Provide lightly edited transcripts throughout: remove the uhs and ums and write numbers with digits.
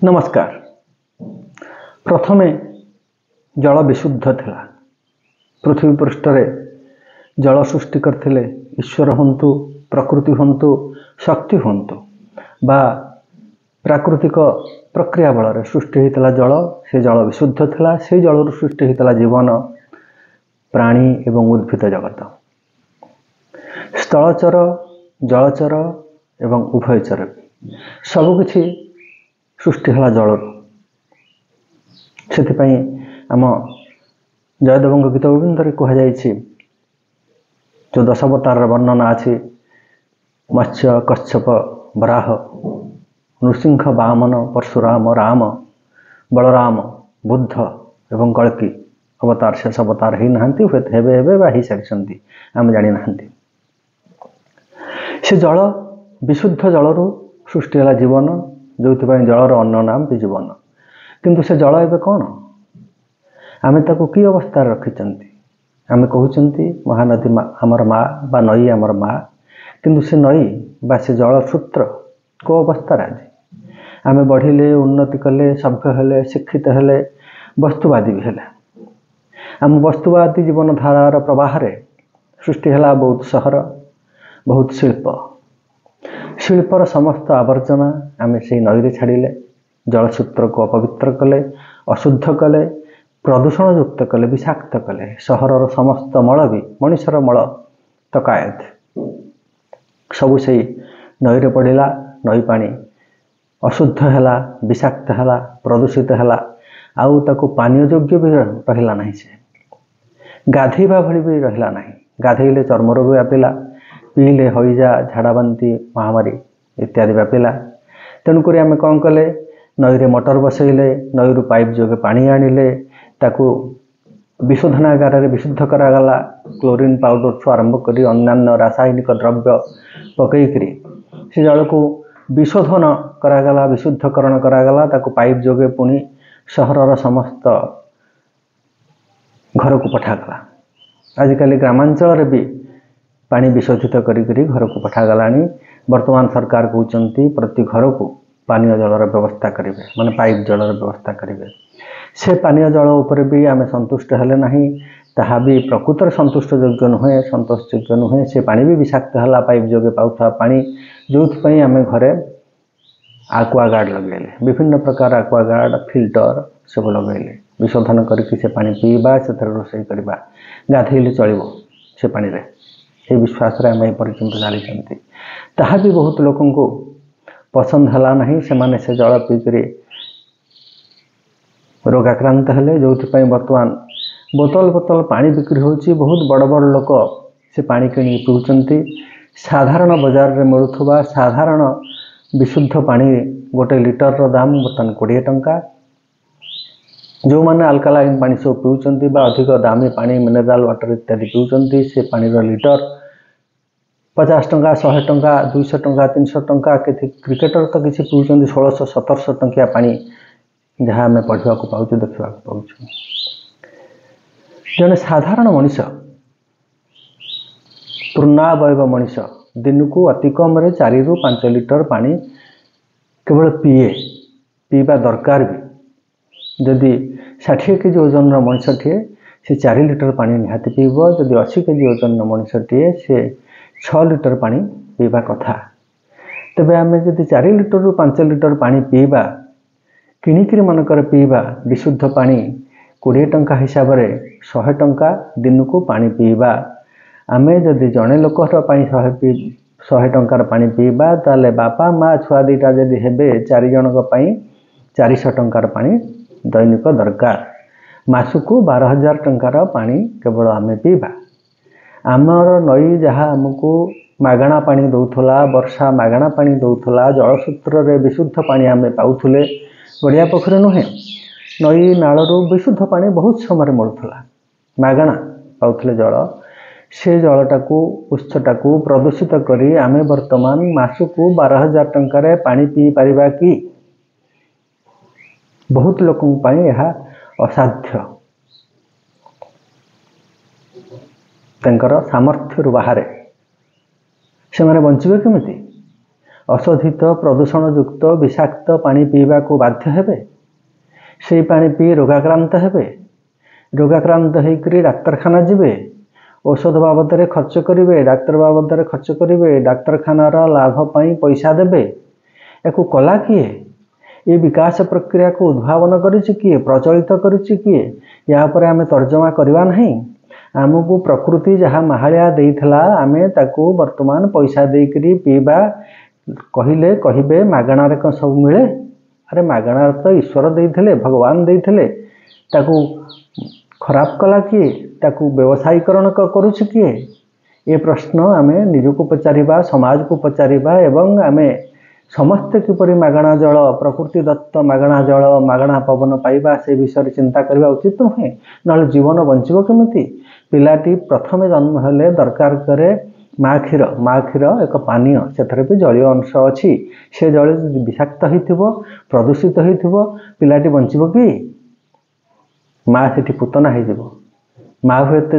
नमस्कार। प्रथमे जल विशुद्ध थिला। पृथ्वी पृष्ठरे जल सृष्टि करथिले ईश्वर हंतु, प्रकृति हंतु, शक्ति हंतु बा प्राकृतिक प्रक्रिया बल सृष्टि होता जल। से जल विशुद्ध थिला। से जल सृष्टि होता जीवन, प्राणी एवं उद्भिद जगत। स्थलचर, जलचर एवं उभयचर सबकिछि सृष्टि है जल। से आम जयदेव गीत गोविंद कहुई जो दशावतार वर्णना अच्छी मत्स्य, कच्छप, वराह, नृसिंह, वामन, परशुराम, राम, बलराम, बुद्ध एवं कल्कि अवतार शेष अवतार ही नहांती हुए हेबे बा ही सारी आम जानी नहांती। से जल विशुद्ध जलरू सृष्टि है जीवन, जो जलर अन्न नाम भी जीवन। किंतु से जल एवं कौन आम ताकू कि अवस्था रखिंट आम कहते महानदी आमर माँ बा नई आमर माँ, किंतु से नई बा से जल सूत्र को अवस्था आज आम बढ़िले, उन्नति कले, सभ्य हेले, शिक्षित हेले, वस्तुवादी भी हेले। आम वस्तुवादी जीवन धारार प्रवाह सृष्टि है बहुत सहर, बहुत शिल्प। शिल्पर समस्त आवर्जना आम से नई छाड़िले, जलसूत्र को अपवित्र कले, अशुद्ध कले, प्रदूषण युक्त कले, विषाक्त कले। सहरर समस्त मल भी मनुष्यर मल तकायत सबु से नई पड़ा। नई पानी अशुद्ध है, विषाक्त है, प्रदूषित है, आउ ताको पानीय योग्य भी रहा ना। से गाधेवा भली भी रहा ना। गाधेले चर्म रोग व्यापिला, पीले हईजा, झाड़ाबांति, महामारी इत्यादि व्यापिला। तेणुक आम कौन कले, नई मोटर बसैले, नई पाइप जोगे पानी आनिले, ताकू विशोधनागार विशुद्ध करागला। क्लोरीन पाउडर ठू आरंभ कर अन्य रासायनिक द्रव्य पकईकरी से जल को विशोधन करागला, विशुद्धकरण करागला। ताकू पाइप जोगे पुणी सहरर समस्त घर को पठागला। आजिकल ग्रामांचल भी पानी विशोधित करी घर को पठागला। वर्तमान सरकार कहते प्रति घर को पानीय जलर व्यवस्था करेंगे, माने पाइप जलर व्यवस्था करेंगे। से पानीय जल उपर भी आम संतुष्ट हेले नहीं, ताहा भी प्रकृतर संतुष्ट योग्य नुहे, संतोष योग्य नुहे। से पानी भी विषाक्त है, पाइप जोगे पाउथा पानी, जो आम घरे आक्वागार्ड लगेले, विभिन्न प्रकार आक्वागार्ड, फिल्टर सब लगेले, विशोधन करके से पानी पीवा, से रोषे करवा, गाधेले चलो से पानी रे। ये विश्वास आम पर्यटन चलती। ताहा भी बहुत लोगों को पसंद है नहीं। से जल पीकर रोगाक्रांत हेले, जो बर्तमान बोतल बोतल पानी बिक्री होची। बहुत बड़ बड़ लोक से पानी किणी पीउचंती। साधारण बाजार रे मिलुथुबा साधारण विशुद्ध पानी गोटे लिटर दाम बर्तमान 20 टंका। जो माने अल्कालाइन पानी सब पीउचंती बा अधिक दामी पानी मिनरल वाटर इत्यादि पीउचंती, से पानी रो लिटर 50 टंका, 100 टंका, 200 टंका, 300 टंका। क्रिकेटर तो किसी पीउचंती 1600-1700 टंकिया पानी, जहाँ आम पढ़ा पाऊँ, देखा पाऊँ। जड़े साधारण मनीष, पूर्णावय मनीष दिन को अति कम 4 ରୁ 5 लिटर पानी केवल पीवा दरकार। भी जदि 60 केजी ओजन मनीष टे से 4 लिटर पानी निहाती पीब। जदि 80 केजी ओजन मनीष टे से 6 लिटर पानी पीवा कथा। तेबे आम जदि 4 लिटर ରୁ 5 लिटर पानी पीवा, किणिकी मनकर पीवा विशुद्ध पानी 20 टंका हिसाब से 100 टंका दिन को पानी पीवा। आम जदि जड़े लोकर 100 टंकार पानी पीवा, ताले बापा माँ छुआ दीटा जदि हेबे 4 जनक 400 टंकार पानी दैनिक दरकार। मासकू 12,000 टंकार पानी केवल आम पीवा। आमर नई जहाँ आमको मागणा पानी दौला, वर्षा मागणा पानी दौला, जलसूत्र रे विशुद्ध पानी आम पाउथुले। गड़िया पोखरी नुहे, नई नालू विशुद्ध पानी बहुत समय मिलूला, मागणा पाउथले जल। से जलटाକୁ उत्सटाକୁ प्रदूषित करी आमे वर्तमान मासकू 12,000 टंकार पानी पी पारिबा कि? बहुत लोकों पाई यह असाध्य। तांकर सामर्थ्य बाहर से माने बंचिबे केमिति? ଅଶୋଧିତ ପ୍ରଦୂଷଣଯୁକ୍ତ ବିଷାକ୍ତ ପାଣି ପିଇବାକୁ ବାଧ୍ୟ ହେବେ? ସେହି ପାଣି ପିଇ ରୋଗାକ୍ରାନ୍ତ ହେବେ? ରୋଗାକ୍ରାନ୍ତ ହେଇକରି ଡାକ୍ତରଖାନା ଯିବେ, ଔଷଧ ବାବଦରେ ଖର୍ଚ୍ଚ କରିବେ, ଡାକ୍ତର ବାବଦରେ ଖର୍ଚ୍ଚ କରିବେ, ଡାକ୍ତରଖାନାର ଲାଭ ପାଇଁ ପଇସା ଦେବେ। ୟାକୁ କଲା କିଏ? ଏ ବିକାଶ ପ୍ରକ୍ରିୟାକୁ ଉଦ୍ଭାବନ କରିଛି କିଏ? ପ୍ରଚଳିତ କରିଛି କିଏ? ୟା ଉପରେ ଆମେ ତର୍ଜମା କରିବା ନାହିଁ? ଆମକୁ ପ୍ରକୃତି ଯାହା ମାହାଳିଆ ଦେଇଥିଲା ଆମେ ତାକୁ ବର୍ତ୍ତମାନ ପଇସା ଦେଇକରି ପିଇବା କହିଲେ କହିବେ ମାଗଣାରେ କ'ଣ ସବୁ ମିଳେ? ଆରେ ମାଗଣାରେ ତ ଈଶ୍ୱର ଦେଇଥିଲେ, ଭଗବାନ ଦେଇଥିଲେ। ତାକୁ ଖରାପ କଲା କିଏ? ତାକୁ ବ୍ୟବସାୟୀକରଣ କରୁଛି କିଏ? ଏ ପ୍ରଶ୍ନ ଆମେ ନିଜକୁ ପଚାରିବା, ସମାଜକୁ ପଚାରିବା ଏବଂ ଆମେ ସମସ୍ତେ କିପରି ମାଗଣା ଜଳ, ପ୍ରକୃତି ଦତ୍ତ ମାଗଣା ଜଳ, ମାଗଣା ପବନ ପାଇବା ସେ ବିଷୟରେ ଚିନ୍ତା କରିବା ଉଚିତ ନୁହେଁ? ନହେଲେ ଜୀବନ ବଞ୍ଚିବ କେମିତି? ପିଲାଟି ପ୍ରଥମେ ଜନ୍ମ ହେଲେ ଦରକାର କରେ ମା' କ୍ଷୀର। ମା' କ୍ଷୀର ଏକ ପାନୀୟ, ସେଥିରେ ବି ଜଳୀୟ ଅଂଶ ଅଛି। ସେ ଜଳ ଯଦି ବିଷାକ୍ତ ହୋଇଥିବ, ପ୍ରଦୂଷିତ ହୋଇଥିବ, ପିଲାଟି ବଞ୍ଚିବ କି? ମା' ସେଠି ପୁତନା ହେଇଯିବ। ମା' ହୁଏତ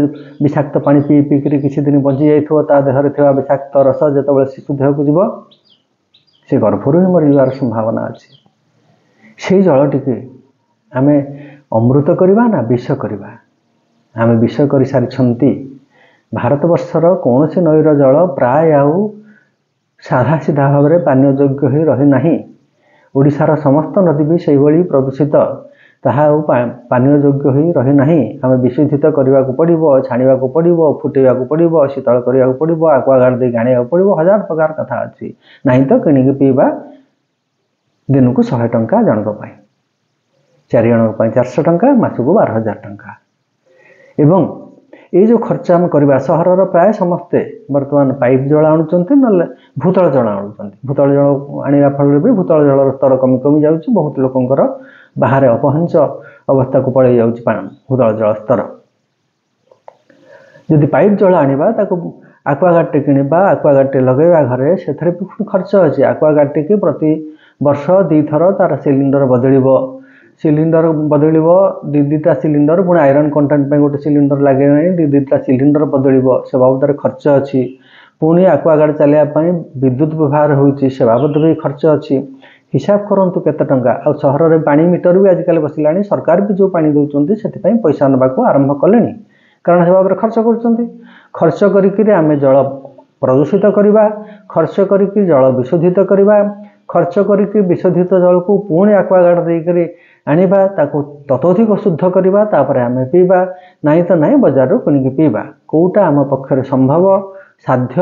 ବିଷାକ୍ତ ପାଣି ପିଇ ପିଇକରି କିଛି ଦିନ ବଞ୍ଚି ଯାଇଥିବ, ତା ଦେହରେ ଥିବା ବିଷାକ୍ତ ରସ ଯେତେବେଳେ ଶିଶୁ ଦେହକୁ ଯିବ ସେ ଗର୍ଭରୁ ହିଁ ମରିଯିବାର ସମ୍ଭାବନା ଅଛି। ସେଇ ଜଳଟିকে ଆମେ ଅମୃତ କରିବା ନା ବିଷ କରିବା? ଆମେ ବିଷ କରିସାରିଛନ୍ତି। ଭାରତବର୍ଷର କୌଣସି ନଈର ଜଳ ପ୍ରାୟ ଆଉ ସାଧା ସିଧା ଭାବରେ ପାନୀୟ ଯୋଗ୍ୟ ହୋଇ ରହିନାହିଁ। ଓଡ଼ିଶାର ସମସ୍ତ ନଦୀ ବି ସେଇଭଳି ପ୍ରଦୂଷିତ, ତାହା ଆଉ ପାନୀୟ ଯୋଗ୍ୟ ହୋଇ ରହିନାହିଁ। ଆମେ ବିଶୋଧିତ କରିବାକୁ ପଡ଼ିବ, ଛାଣିବାକୁ ପଡ଼ିବ, ଫୁଟେଇବାକୁ ପଡ଼ିବ, ଶୀତଳ କରିବାକୁ ପଡ଼ିବ, ଆକ୍ୱାଗାର୍ଡ ଦେଇକି ଆଣିବାକୁ ପଡ଼ିବ, ହଜାର ପ୍ରକାର କଥା ଅଛି। ନାହିଁ ତ କିଣିକି ପିଇବା ଦିନକୁ 100 ଟଙ୍କା ଜଣଙ୍କ ପାଇଁ, 4 ଜଣଙ୍କ ପାଇଁ 400 ଟଙ୍କା, ମାସକୁ 12,000 ଟଙ୍କା। ଏବଂ ଏଇ ଯେଉଁ ଖର୍ଚ୍ଚ ଆମେ କରିବା, ସହରର ପ୍ରାୟ ସମସ୍ତେ ବର୍ତ୍ତମାନ ପାଇପ୍ ଜଳ ଆଣୁଛନ୍ତି, ନହେଲେ ଭୂତଳ ଜଳ ଆଣୁଛନ୍ତି। ଭୂତଳ ଜଳ ଆଣିବା ଫଳରେ ବି ଭୂତଳ ଜଳର ସ୍ତର କମି କମି ଯାଉଛି। ବହୁତ ଲୋକଙ୍କର ବାହାରେ ଅପହଞ୍ଚ ଅବସ୍ଥାକୁ ପଳେଇ ଯାଉଛି ଭୂତଳ ଜଳ ସ୍ତର। ଯଦି ପାଇପ୍ ଜଳ ଆଣିବା, ତାକୁ ଆକ୍ୱାଗାର୍ଡଟେ କିଣିବା, ଆକ୍ୱାଗାର୍ଡଟେ ଲଗାଇବା ଘରେ, ସେଥିରେ ବି ଖର୍ଚ୍ଚ ଅଛି। ଆକ୍ୱାଗାର୍ଡଟିକି ପ୍ରତି ବର୍ଷ 2 ଥର ତାର ସିଲିଣ୍ଡର ବଦଳିବ। ସିଲିଣ୍ଡର ବଦଳିବ, 2ଟା ସିଲିଣ୍ଡର, ପୁଣି ଆଇରନ୍ କଣ୍ଟେଣ୍ଟ ପାଇଁ ଗୋଟେ ସିଲିଣ୍ଡର ଲାଗେ ନାହିଁ, 2ଟା ସିଲିଣ୍ଡର ବଦଳିବ, ସେ ବାବଦରେ ଖର୍ଚ୍ଚ ଅଛି। ପୁଣି ଆକ୍ୱାଗାର୍ଡ ଚାଲିବା ପାଇଁ ବିଦ୍ୟୁତ୍ ବ୍ୟବହାର ହେଉଛି, ସେ ବାବଦରେ ବି ଖର୍ଚ୍ଚ ଅଛି। ହିସାବ କରନ୍ତୁ କେତେ ଟଙ୍କା। ଆଉ ସହରରେ ପାଣି ମିଟର ବି ଆଜିକାଲି ବସିଲାଣି। ସରକାର ବି ଯେଉଁ ପାଣି ଦେଉଛନ୍ତି ସେଥିପାଇଁ ପଇସା ନେବାକୁ ଆରମ୍ଭ କଲେଣି, କାରଣ ସେ ବାବଦରେ ଖର୍ଚ୍ଚ କରୁଛନ୍ତି। ଖର୍ଚ୍ଚ କରିକିରି ଆମେ ଜଳ ପ୍ରଦୂଷିତ କରିବା, ଖର୍ଚ୍ଚ କରିକି ଜଳ ବିଶୋଧିତ କରିବା, ଖର୍ଚ୍ଚ କରିକି ବିଶୋଧିତ ଜଳକୁ ପୁଣି ଆକ୍ୱାଗାର୍ଡ ଦେଇକରି ଆଣିବା, ତାକୁ ତତୋଧିକ ଶୁଦ୍ଧ କରିବା, ତାପରେ ଆମେ ପିଇବା। ନାହିଁ ତ ନାହିଁ, ବଜାରରୁ କିଣିକି ପିଇବା। କେଉଁଟା ଆମ ପକ୍ଷରେ ସମ୍ଭବ, ସାଧ୍ୟ,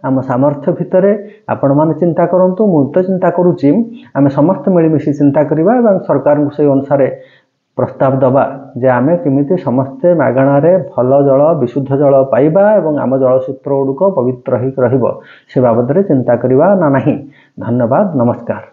ଆମ ସାମର୍ଥ୍ୟ ଭିତରେ ଆପଣମାନେ ଚିନ୍ତା କରନ୍ତୁ। ମୁଁ ତ ଚିନ୍ତା କରୁଛି, ଆମେ ସମସ୍ତେ ମିଳିମିଶି ଚିନ୍ତା କରିବା ଏବଂ ସରକାରଙ୍କୁ ସେଇ ଅନୁସାରେ ପ୍ରସ୍ତାବ ଦେବା ଯେ ଆମେ କେମିତି ସମସ୍ତେ ମାଗଣାରେ ଭଲ ଜଳ, ବିଶୁଦ୍ଧ ଜଳ ପାଇବା ଏବଂ ଆମ ଜଳସୂତ୍ର ଗୁଡ଼ିକ ପବିତ୍ର ହୋଇକି ରହିବ, ସେ ବାବଦରେ ଚିନ୍ତା କରିବା ନା ନାହିଁ। ଧନ୍ୟବାଦ, ନମସ୍କାର।